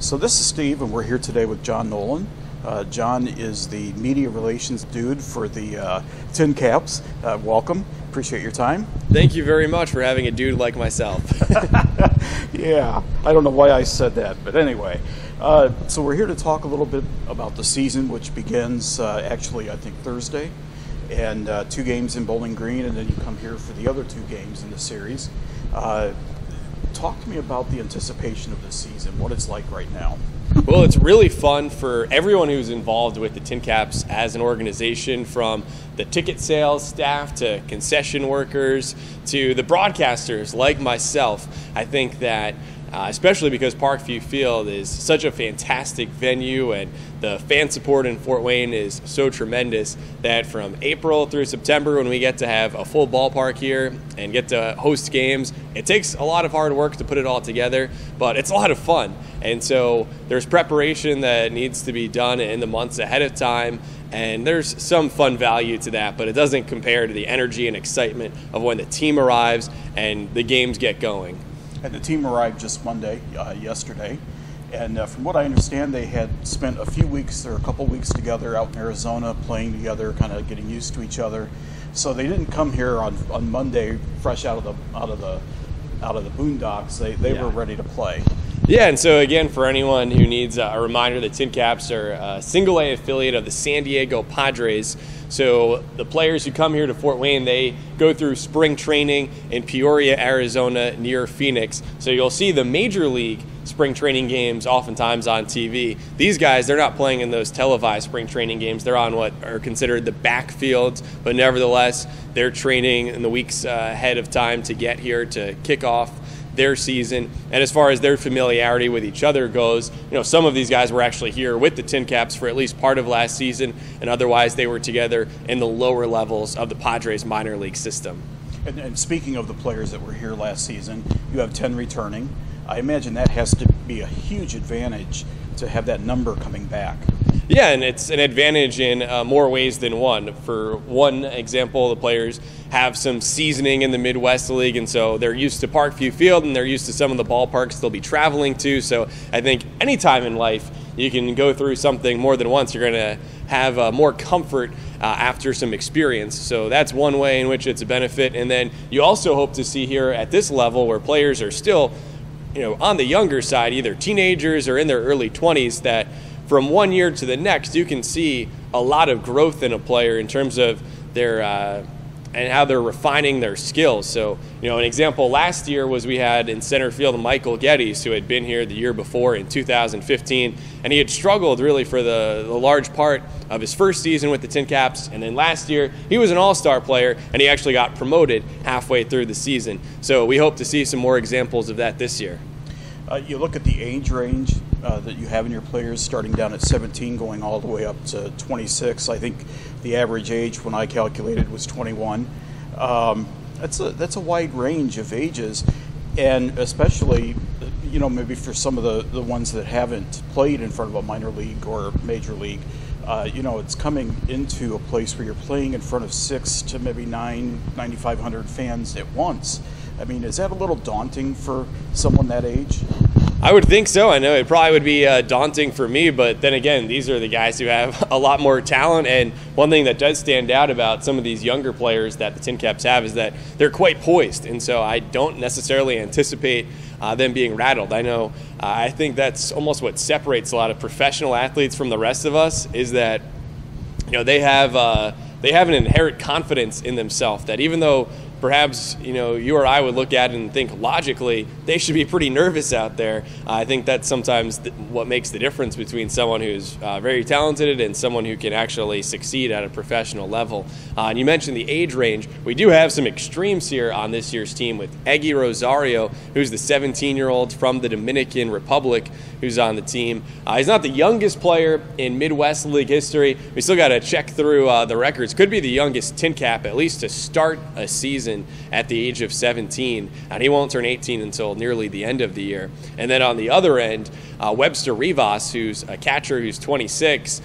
So this is Steve, and we're here today with John Nolan. John is the media relations dude for the TinCaps. Welcome. Appreciate your time. Thank you very much for having a dude like myself. Yeah, I don't know why I said that, but anyway. So we're here to talk a little bit about the season, which begins actually, I think, Thursday. And 2 games in Bowling Green, and then you come here for the other 2 games in the series. Talk to me about the anticipation of this season, what it's like right now. Well, it's really fun for everyone who's involved with the TinCaps as an organization, from the ticket sales staff to concession workers to the broadcasters like myself. I think that especially because Parkview Field is such a fantastic venue and the fan support in Fort Wayne is so tremendous that from April through September, when we get to have a full ballpark here and get to host games, it takes a lot of hard work to put it all together, but it's a lot of fun. And so there's preparation that needs to be done in the months ahead of time, and there's some fun value to that, but it doesn't compare to the energy and excitement of when the team arrives and the games get going. And the team arrived just Monday, yesterday, and from what I understand, they had spent a few weeks or a couple weeks together out in Arizona, playing together, kind of getting used to each other. So they didn't come here on Monday fresh out of the boondocks. They were ready to play. Yeah, and so again, for anyone who needs a reminder, the TinCaps are a single-A affiliate of the San Diego Padres. So the players who come here to Fort Wayne, they go through spring training in Peoria, Arizona, near Phoenix. So you'll see the major league spring training games oftentimes on TV. These guys, they're not playing in those televised spring training games. They're on what are considered the backfields, but nevertheless, they're training in the weeks ahead of time to get here to kick off their season. And as far as their familiarity with each other goes, some of these guys were actually here with the TinCaps for at least part of last season, and otherwise they were together in the lower levels of the Padres minor league system. And speaking of the players that were here last season, you have 10 returning. I imagine that has to be a huge advantage to have that number coming back. Yeah, and it's an advantage in more ways than one. For one example, the players have some seasoning in the Midwest League, and so they're used to Parkview Field, and they're used to some of the ballparks they'll be traveling to. So I think any time in life you can go through something more than once, you're going to have more comfort after some experience. So that's one way in which it's a benefit. And then you also hope to see here at this level where players are still on the younger side, either teenagers or in their early 20s, that from one year to the next, you can see a lot of growth in a player in terms of their and how they're refining their skills. So, an example last year was we had in center field Michael Geddes, who had been here the year before in 2015, and he had struggled really for the large part of his first season with the TinCaps, and then last year he was an all-star player, and he actually got promoted halfway through the season. So we hope to see some more examples of that this year. You look at the age range that you have in your players, starting down at 17, going all the way up to 26. I think the average age, when I calculated, was 21. That's a wide range of ages, and especially, maybe for some of the ones that haven't played in front of a minor league or major league, it's coming into a place where you're playing in front of 6 to maybe 9,500 fans at once. I mean, is that a little daunting for someone that age? I would think so. I know it probably would be daunting for me, but then again, these are the guys who have a lot more talent, and one thing that does stand out about some of these younger players that the TinCaps have is that they're quite poised, and so I don't necessarily anticipate them being rattled. I think that's almost what separates a lot of professional athletes from the rest of us, is that they have an inherent confidence in themselves that even though perhaps you or I would look at it and think logically they should be pretty nervous out there. I think that's sometimes what makes the difference between someone who's very talented and someone who can actually succeed at a professional level. And you mentioned the age range. We do have some extremes here on this year's team with Eggy Rosario, who's the 17-year-old from the Dominican Republic who's on the team. He's not the youngest player in Midwest League history. We still got to check through the records. Could be the youngest TinCap, at least to start a season at the age of 17, and he won't turn 18 until nearly the end of the year. And then on the other end, Webster Rivas, who's a catcher who's 26,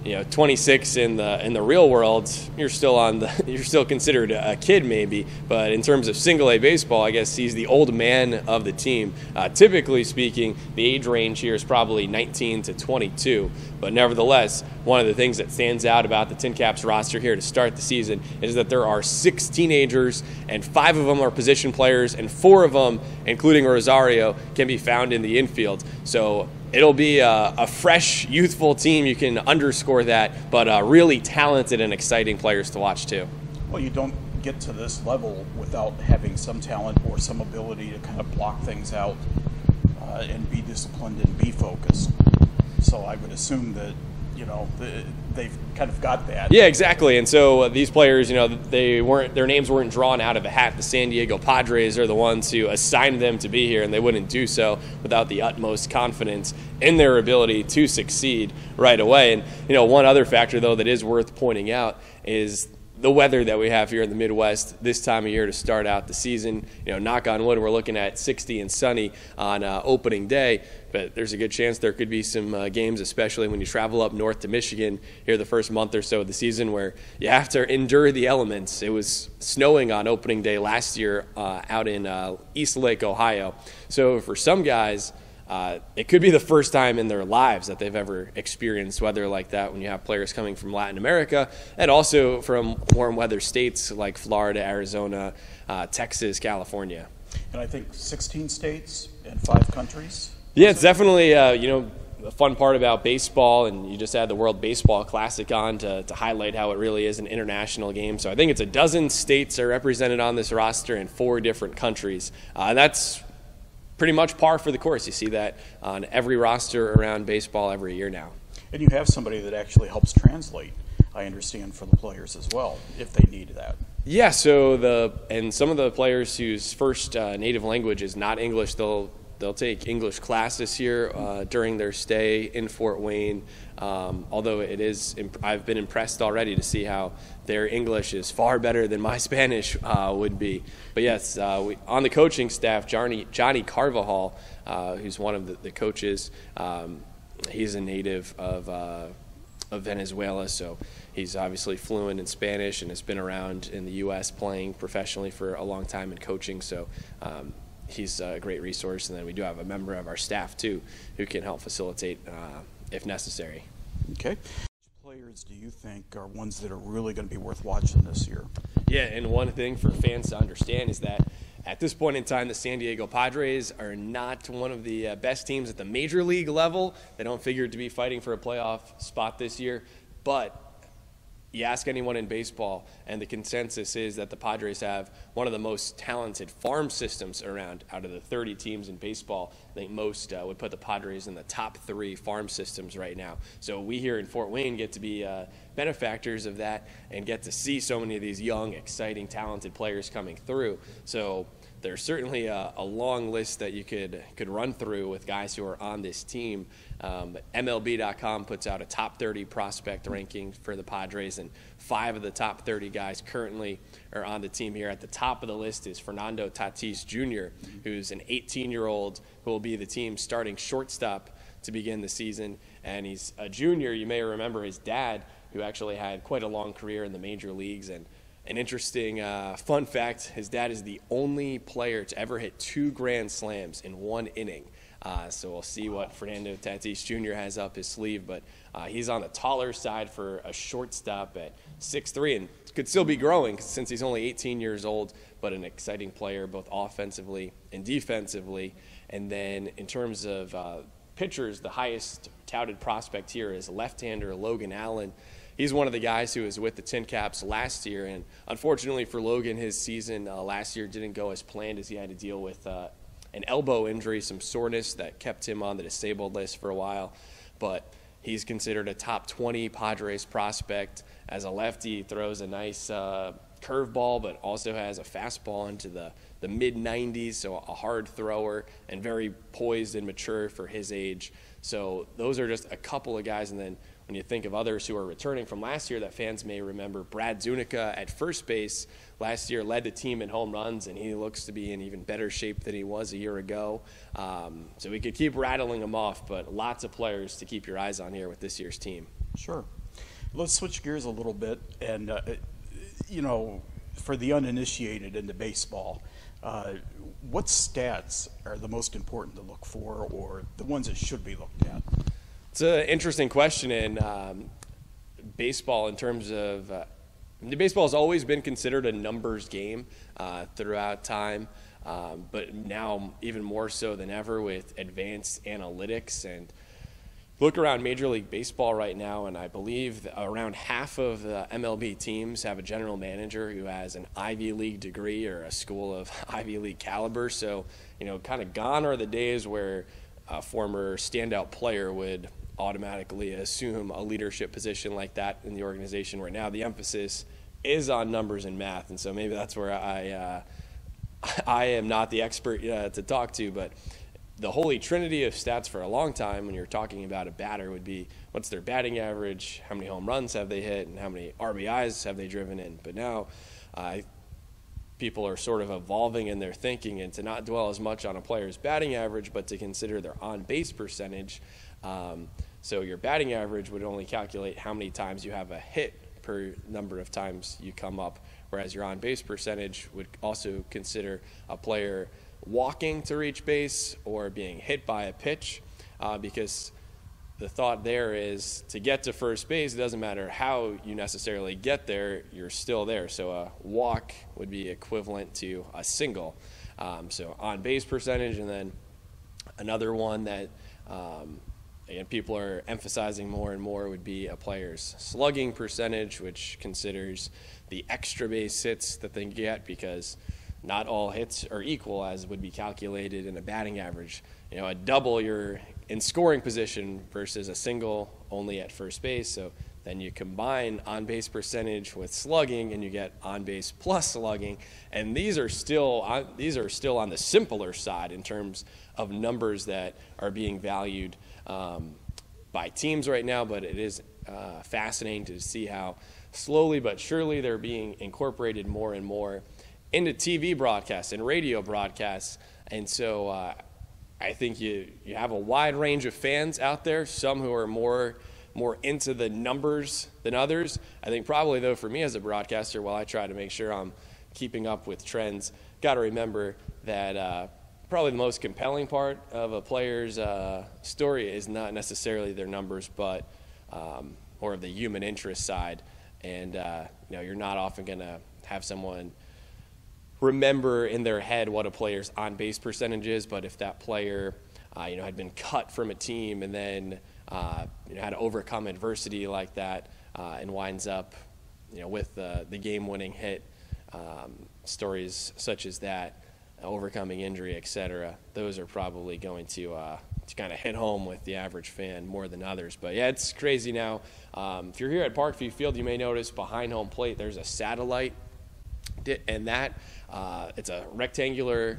26 in the real world, you're still considered a kid maybe. But in terms of single A baseball, I guess he's the old man of the team. Typically speaking, the age range here is probably 19 to 22. But nevertheless, one of the things that stands out about the TinCaps roster here to start the season is that there are 6 teenagers, and 5 of them are position players, and 4 of them, including Rosario, can be found in the infield. So it'll be a fresh, youthful team. You can underscore that, but really talented and exciting players to watch too. Well, you don't get to this level without having some talent or some ability to kind of block things out and be disciplined and be focused. So I would assume that, they've kind of got that. Yeah, exactly. And so these players, their names weren't drawn out of a hat. The San Diego Padres are the ones who assigned them to be here, and they wouldn't do so without the utmost confidence in their ability to succeed right away. And, one other factor, though, that is worth pointing out is the weather that we have here in the Midwest this time of year to start out the season. Knock on wood, we're looking at 60 and sunny on opening day, but there's a good chance there could be some games, especially when you travel up north to Michigan here the first month or so of the season, where you have to endure the elements. It was snowing on opening day last year out in East Lake, Ohio. So for some guys, it could be the first time in their lives that they've ever experienced weather like that, when you have players coming from Latin America and also from warm weather states like Florida, Arizona, Texas, California. And I think 16 states and 5 countries. Yeah, it's definitely, a fun part about baseball, and you just had the World Baseball Classic on to highlight how it really is an international game. So I think it's a dozen states are represented on this roster in 4 different countries. And that's pretty much par for the course. You see that on every roster around baseball every year now. And you have somebody that actually helps translate, I understand, for the players as well, if they need that. Yeah, so some of the players whose first native language is not English, they'll take English classes here during their stay in Fort Wayne. Although I've been impressed already to see how their English is far better than my Spanish would be. But yes, on the coaching staff, Johnny Carvajal, who's one of the coaches, he's a native of Venezuela, so he's obviously fluent in Spanish and has been around in the U.S. playing professionally for a long time and coaching. So he's a great resource. And then we do have a member of our staff too who can help facilitate if necessary. Okay. Which players do you think are ones that are really going to be worth watching this year? Yeah, and one thing for fans to understand is that at this point in time, the San Diego Padres are not one of the best teams at the major league level. They don't figure to be fighting for a playoff spot this year, but you ask anyone in baseball, and the consensus is that the Padres have one of the most talented farm systems around. Out of the 30 teams in baseball, I think most would put the Padres in the top 3 farm systems right now. So we here in Fort Wayne get to be benefactors of that and get to see so many of these young, exciting, talented players coming through. So there's certainly a long list that you could run through with guys who are on this team. MLB.com puts out a top 30 prospect ranking for the Padres, and 5 of the top 30 guys currently are on the team here. At the top of the list is Fernando Tatis Jr., who's an 18-year-old who will be the team's starting shortstop to begin the season. And he's a junior. You may remember his dad, who actually had quite a long career in the major leagues. And an interesting fun fact, his dad is the only player to ever hit 2 grand slams in 1 inning. So we'll see what Fernando Tatis Jr. has up his sleeve, but he's on the taller side for a shortstop at 6'3", and could still be growing since he's only 18 years old, but an exciting player both offensively and defensively. And then in terms of pitchers, the highest touted prospect here is left-hander Logan Allen. He's one of the guys who was with the TinCaps last year, and unfortunately for Logan, his season last year didn't go as planned, as he had to deal with an elbow injury, some soreness that kept him on the disabled list for a while. But he's considered a top 20 Padres prospect. As a lefty, he throws a nice curveball, but also has a fastball into the mid-90s, so a hard thrower and very poised and mature for his age. So those are just a couple of guys. And then when you think of others who are returning from last year that fans may remember, Brad Zunica at first base last year led the team in home runs, and he looks to be in even better shape than he was a year ago. So we could keep rattling them off, but lots of players to keep your eyes on here with this year's team. Sure. Let's switch gears a little bit, and you know, for the uninitiated into baseball, what stats are the most important to look for, or the ones that should be looked at? It's an interesting question in baseball in terms of baseball has always been considered a numbers game throughout time, but now even more so than ever with advanced analytics. And look around Major League Baseball right now, and I believe around half of the MLB teams have a general manager who has an Ivy League degree or a school of Ivy League caliber. So, you know, kind of gone are the days where a former standout player would automatically assume a leadership position like that in the organization. Right now, the emphasis is on numbers and math, and so maybe that's where I am not the expert to talk to, but the holy trinity of stats for a long time when you're talking about a batter would be what's their batting average, how many home runs have they hit, and how many RBIs have they driven in. But now people are sort of evolving in their thinking and to not dwell as much on a player's batting average, but to consider their on-base percentage. So your batting average would only calculate how many times you have a hit per number of times you come up, whereas your on-base percentage would also consider a player walking to reach base or being hit by a pitch, because the thought there is to get to first base, it doesn't matter how you necessarily get there, you're still there. So a walk would be equivalent to a single. So on-base percentage, and then another one that and people are emphasizing more and more would be a player's slugging percentage, which considers the extra base hits that they get, because not all hits are equal, as would be calculated in a batting average. You know, a double, you're in scoring position versus a single only at first base. So then you combine on-base percentage with slugging, and you get on-base plus slugging. And these are still on the simpler side in terms of numbers that are being valued by teams right now. But it is fascinating to see how slowly but surely they're being incorporated more and more into TV broadcasts and radio broadcasts. And so I think you have a wide range of fans out there, some who are more into the numbers than others. I think probably, though, for me as a broadcaster, while I try to make sure I'm keeping up with trends, got to remember that probably the most compelling part of a player's story is not necessarily their numbers, but more of the human interest side. And you're not often going to have someone remember in their head what a player's on-base percentage is, but if that player had been cut from a team and then had to overcome adversity like that and winds up with the game-winning hit, stories such as that, overcoming injury, etc., those are probably going to kind of hit home with the average fan more than others. But yeah, it's crazy now. If you're here at Parkview Field, you may notice behind home plate there's a satellite, and that it's a rectangular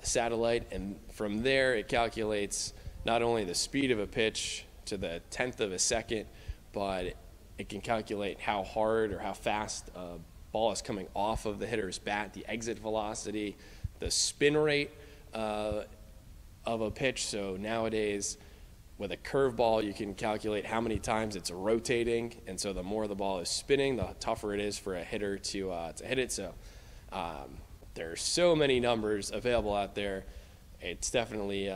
satellite, and from there it calculates not only the speed of a pitch to the 1/10 of a second, but it can calculate how hard or how fast a ball is coming off of the hitter's bat, the exit velocity, the spin rate of a pitch. So nowadays, with a curveball, you can calculate how many times it's rotating, and so the more the ball is spinning, the tougher it is for a hitter to hit it. So there are so many numbers available out there. It's definitely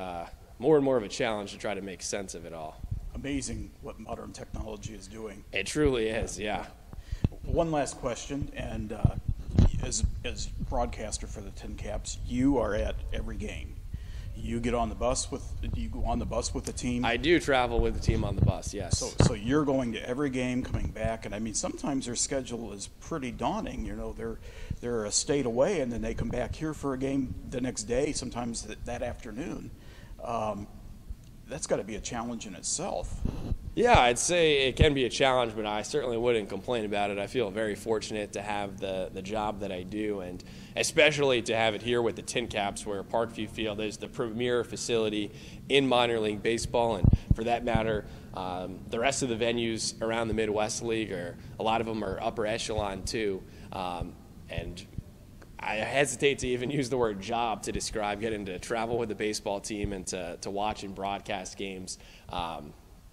more and more of a challenge to try to make sense of it all. Amazing what modern technology is doing. It truly is, yeah. One last question, and as broadcaster for the TinCaps, you are at every game. You get on the bus do you go on the bus with the team? I do travel with the team on the bus, yes. So you're going to every game, coming back, and I mean sometimes their schedule is pretty daunting. They're a state away, and then they come back here for a game the next day, sometimes that afternoon. That's got to be a challenge in itself. Yeah, I'd say it can be a challenge, but I certainly wouldn't complain about it. I feel very fortunate to have the job that I do, and especially to have it here with the TinCaps, where Parkview Field is the premier facility in minor league baseball, and for that matter, the rest of the venues around the Midwest League, a lot of them are upper echelon too, and I hesitate to even use the word job to describe getting to travel with the baseball team and to watch and broadcast games.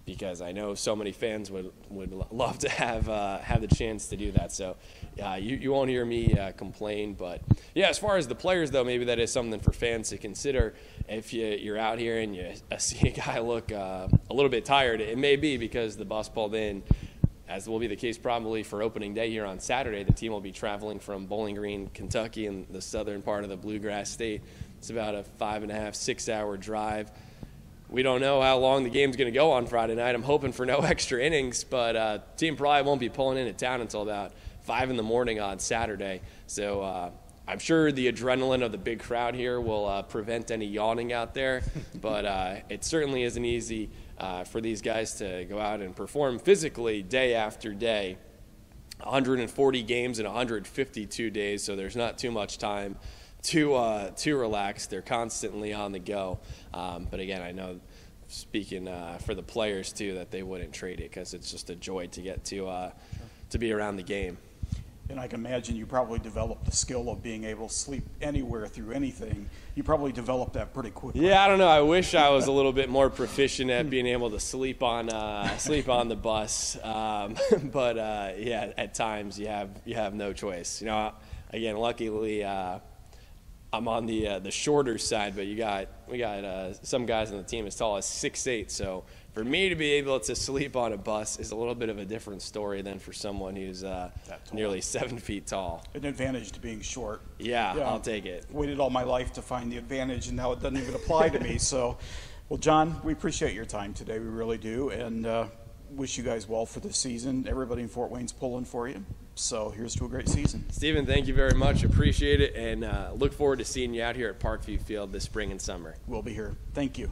because I know so many fans would love to have the chance to do that. So you won't hear me complain. But yeah, as far as the players though, maybe that is something for fans to consider. If you're out here and you see a guy look a little bit tired, it may be because the bus pulled in. As will be the case probably for opening day here on Saturday. The team will be traveling from Bowling Green, Kentucky, in the southern part of the Bluegrass State. It's about a 5.5, 6 hour drive. We don't know how long the game's going to go on Friday night. I'm hoping for no extra innings, but team probably won't be pulling into town until about 5 in the morning on Saturday. So I'm sure the adrenaline of the big crowd here will prevent any yawning out there, but it certainly isn't easy for these guys to go out and perform physically day after day. 140 games in 152 days, so there's not too much time to relax. They're constantly on the go. But again, I know, speaking for the players too, that they wouldn't trade it because it's just a joy to get to be around the game. And I can imagine you probably developed the skill of being able to sleep anywhere through anything. You probably developed that pretty quickly. Yeah, I don't know. I wish I was a little bit more proficient at being able to sleep on the bus. But yeah, at times you have no choice. You know, again, luckily I'm on the shorter side, but we got some guys on the team as tall as 6'8". So for me to be able to sleep on a bus is a little bit of a different story than for someone who's nearly 7 feet tall. An advantage to being short. Yeah, I'll take it. Waited all my life to find the advantage, and now it doesn't even apply to me. So, well, John, we appreciate your time today. We really do, and wish you guys well for the season. Everybody in Fort Wayne's pulling for you. So here's to a great season. Stephen, thank you very much. Appreciate it, and look forward to seeing you out here at Parkview Field this spring and summer. We'll be here. Thank you.